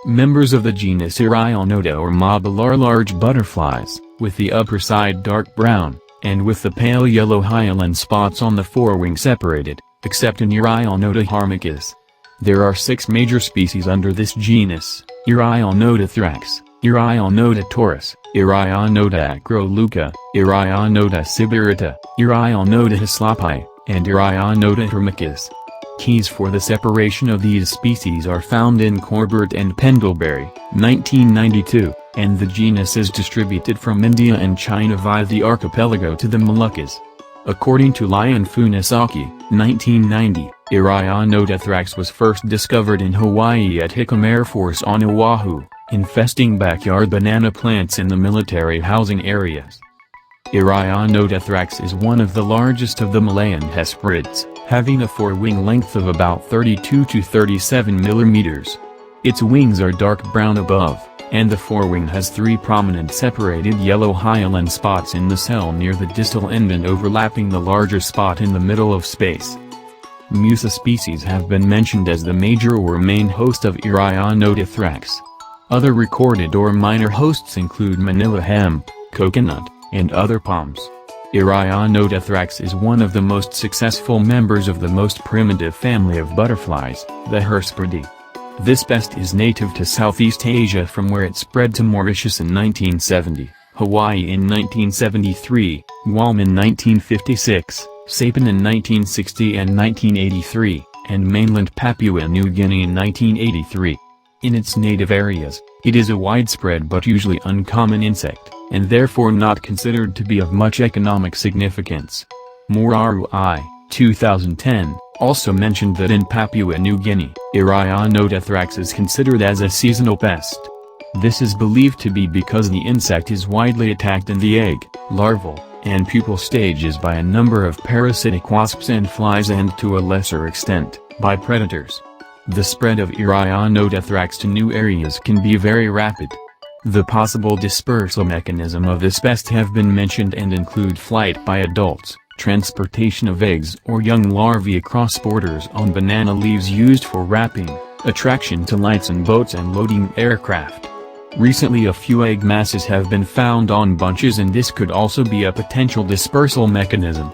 Members of the genus Erionota or Mabile are large butterflies, with the upper side dark brown, and with the pale yellow hyaline spots on the forewing separated, except in Erionota harmachis. There are 6 major species under this genus: Erionota thrax, Erionota torus, Erionota acroleuca, Erionota sybirita, Erionota hislopi, and Erionota hermachis. Keys for the separation of these species are found in Corbert and Pendlebury, 1992, and the genus is distributed from India and China via the Archipelago to the Moluccas. According to Lai and Funasaki, 1990, Erionota thrax was first discovered in Hawaii at Hickam Air Force on Oahu, infesting backyard banana plants in the military housing areas. Erionota thrax is one of the largest of the Malayan hesperiids, having a forewing length of about 32 to 37 millimeters. Its wings are dark brown above, and the forewing has 3 prominent separated yellow hyaline spots in the cell near the distal end and overlapping the larger spot in the middle of space. Musa species have been mentioned as the major or main host of Erionota thrax. Other recorded or minor hosts include Manila hemp, coconut, and other palms. Erionota thrax is one of the most successful members of the most primitive family of butterflies, the hesperiids. This pest is native to Southeast Asia, from where it spread to Mauritius in 1970, Hawaii in 1973, Guam in 1956, Saipan in 1960 and 1983, and mainland Papua New Guinea in 1983. In its native areas, it is a widespread but usually uncommon insect, and therefore not considered to be of much economic significance. Moraru I, 2010, also mentioned that in Papua New Guinea, Erionota thrax is considered as a seasonal pest. This is believed to be because the insect is widely attacked in the egg, larval, and pupal stages by a number of parasitic wasps and flies, and to a lesser extent, by predators. The spread of Erionota thrax to new areas can be very rapid. The possible dispersal mechanism of this pest have been mentioned and include flight by adults, transportation of eggs or young larvae across borders on banana leaves used for wrapping, attraction to lights and boats, and loading aircraft. Recently a few egg masses have been found on bunches, and this could also be a potential dispersal mechanism.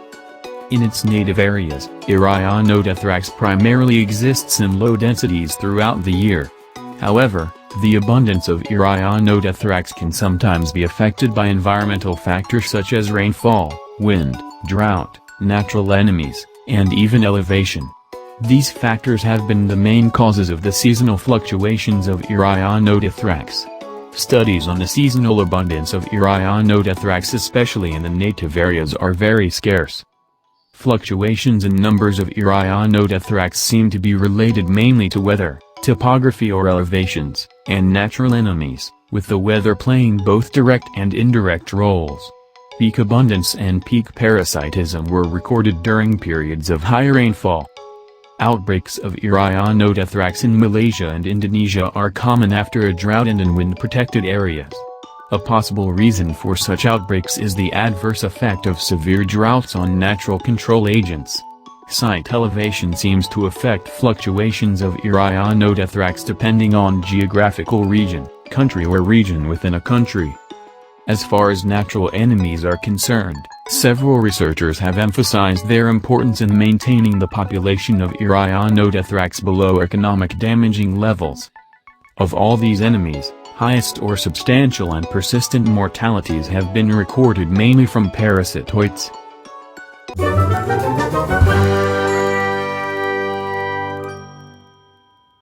In its native areas, Erionota thrax primarily exists in low densities throughout the year. However, the abundance of Erionota thrax can sometimes be affected by environmental factors such as rainfall, wind, drought, natural enemies, and even elevation. These factors have been the main causes of the seasonal fluctuations of Erionota thrax. Studies on the seasonal abundance of Erionota thrax, especially in the native areas, are very scarce. Fluctuations in numbers of Erionota thrax seem to be related mainly to weather, topography or elevations, and natural enemies, with the weather playing both direct and indirect roles. Peak abundance and peak parasitism were recorded during periods of high rainfall. Outbreaks of Erionota thrax in Malaysia and Indonesia are common after a drought and in wind-protected areas. A possible reason for such outbreaks is the adverse effect of severe droughts on natural control agents. Site elevation seems to affect fluctuations of Erionota thrax depending on geographical region, country or region within a country. As far as natural enemies are concerned, several researchers have emphasized their importance in maintaining the population of Erionota thrax below economic damaging levels. Of all these enemies, highest or substantial and persistent mortalities have been recorded mainly from parasitoids.